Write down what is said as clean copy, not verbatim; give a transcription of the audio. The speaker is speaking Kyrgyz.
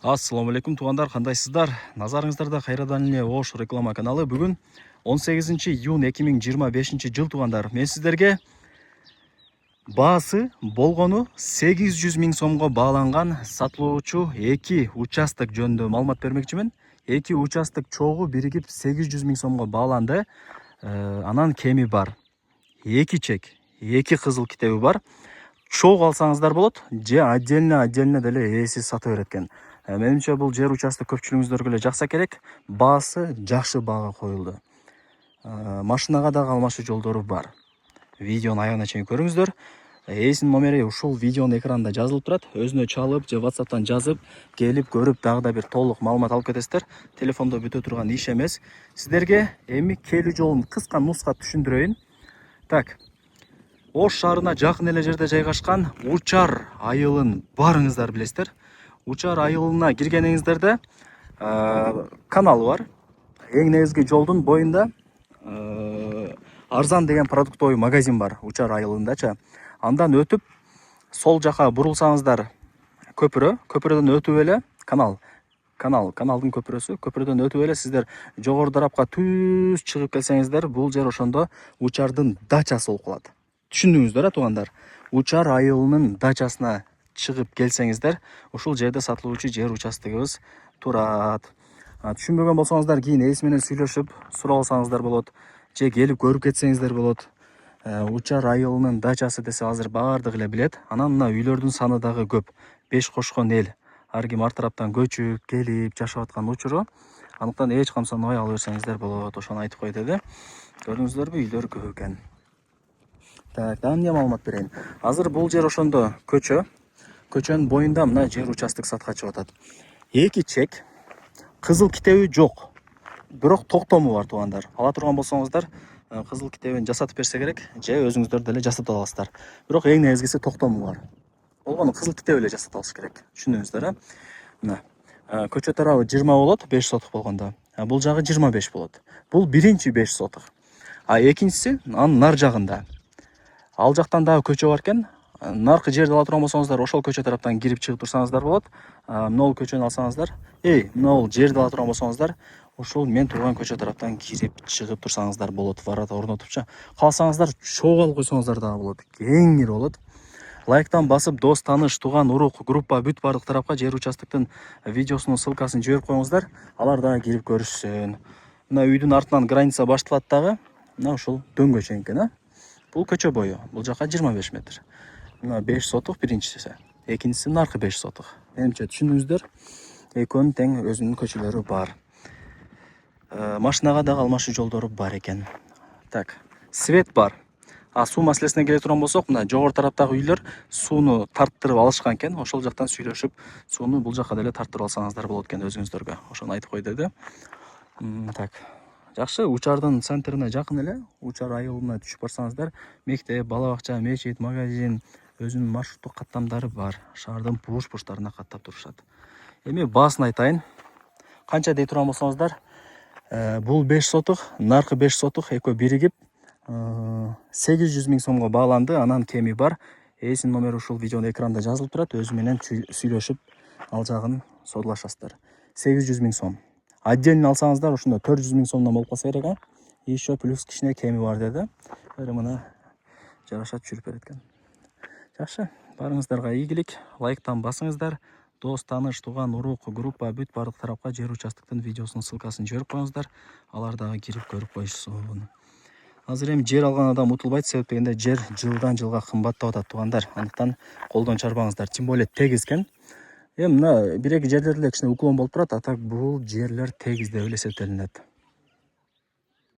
Ассаламу алейкум туугандар, кандайсыздар? Назарыңыздарда кайрадан эле Ош реклама каналы. Бүгүн 18-июнь 2025 жыл туугандар. Мен сиздерге баасы болгону 800 миң сомго бааланган сатылуучу 2 участок жөнүндө маалымат бермекчимин. 2 участок чогуу биригип 800 миң сомго бааланды. Анан кеми бар. 2 чек, 2 кызыл китеби бар. Чогуу алсаңыздар болот, же отдельно деле ээси сата берет экен. Менимче бул жер участок көпчүлүгүңүздөргө эле жакса керек. Баасы жакшы баага коюлду. Машинага дагы алмашуу жолдору бар. Видеону аягына чейин көрүңүздөр. Ээсинин номери ушул видеонун экранында жазылып турат. Өзүнө чалып же WhatsApp'тан жазып, келип көрүп дагы да бир толук маалымат алып кетесиздер. Телефондо бүтө турган иш эмес. Сиздерге эми келүү жолун кыска нуска түшүндүрөйүн. Так. Ош шаарына жакын эле жерде жайгашкан Учар айылын барыңыздар билесиздер. Учар айылына киргениңиздерде канал бар. Эң негизги жолдун боюнда Арзан деген продуктовый магазин бар Учар айылындачы. Андан өтүп сол жака бурулсаңыздар көпүрөдөн өтүп эле каналдын көпүрөдөн өтүп эле сиздер жогору тарапка түз чыгып келсеңиздер, бул жер ошондо Учардын дачасы болуп калат. Түшүндүңүздөр туугандар? Учар айылынын дачасына чыгып келсеңиздер, ушул жерде сатылуучу жер участогубуз турат. Түшүнбөгөн болсоңуздар, кийин ээси менен сүйлөшүп сурап алсаңыздар болот, же келип көрүп кетсеңиздер болот. Учар айылынын дачасы десе азыр баардыгы эле билет. Анан мына үйлөрдүн саны дагы көп. 5 кошкон эл. Ар ким ар тараптан көчүп, келип жашап аткан учуру. Андыктан эч камсанбай ала берсеңиздер болот. Ошону айтып кой деди. Көрдүңүздөрбү, үйлөр көп экен. Так, дагы эмне маалымат берейин. Азыр бул жер ошондо көчөнүн боюнда мына жер участок сатка чыгып атат. 2 чек, кызыл китеби жок. Бирок токтому бар туугандар. Ала турган болсоңуздар, кызыл китебин жасатып берсе керек, же өзүңүздөр деле жасатып аласыздар. Бирок эң негизгиси токтому бар. Болгону кызыл китеп эле жасатып алыш керек. Түшүндүңүздөр, Мына көчө тарабы 20 болот, 5 сотук болгондо. Бул жагы 25 болот. Бул биринчи 5 сотук. Экинчиси анын нар жагында. Ал жактан дагы көчө бар экен. Наркы жерди ала турган болсоңуздар, ошол көчө тараптан кирип чыгып турсаңыздар болот. Могул көчөнү алсаңыздар, могул жерди ала турган болсоңуздар, ошол мен турган көчө тараптан кирип чыгып турсаңыздар болот. Ворота орнотупчу. Кааласаңыздар чогуу алып койсоңуздар дагы болот. Кеңири болот. Лайктан басып, дос, тааныш, туган, урук, группа бүт бардык тарапка жер участоктун видеосунун ссылкасын жиберип коюңуздар. Алар дагы кирип көрүшсүн. Мына үйдүн артынан граница башталат дагы. Мына ушул дөңгө чейин экен, Бул көчө бою. Бул жака 25 метр. Мына 5 сотук биринчиси. Экинчиси наркы 5 сотук. Менимче түшүндүңүздөр. Экөөнүн тең өзүнүн көчөлөрү бар. Машинага дагы алмашуу жолдору бар экен. Так, свет бар. Суу маселесине келе турган болсок, мына жогору тараптагы үйлөр сууну тарттырып алышкан экен. Ошол жактан сүйлөшүп, сууну бул жака деле тарттырып алсаңыздар болот экен өзүңүздөргө. Ошону айтып кой деди. Так. Жакшы, Учардын центрине жакын эле, Учар айылына түшүп барсаңыздар, мектеп, бала бакча, мечит, магазин, өзүнүн маршруттук каттамдары бар. Шаардын бурчтарына каттап турушат. Эми баасын айтайын. Канча дей турган болсоңуздар, бул 5 сотук, наркы 5 сотук, экөө биригип 800 миң сомго бааланды. Анан кеми бар. Ээсинин номери ушул видеонун экранында жазылып турат. Өзү менен сүйлөшүп, ал жагын содулашасыздар. 800 миң сом. Отдельно алсаңыздар, ошондо 400 миң сомдон болуп калса керек, Еще плюс кичине кеми бар деди. Мына жараша түшүрүп берет экен. Жакшы, барыңыздарга ийгилик. Лайктан басыңыздар. Дос, тааныш, туган, урук, группа бүт бардык тарапка жер участоктун видеосунун ссылкасын жиберип коюңуздар. Алар дагы кирип көрүп коюшсун. Азыр эми жер алган адам утулбайт, себеп дегенде жер жылдан жылга кымбаттап атат туугандар. Андыктан колдон чарбаңыздар. Тем более тегиз экен. Мына бир-эки жерлерде кичине уклон болуп турат, а так бул жерлер тегиз деп эле эсептелинет.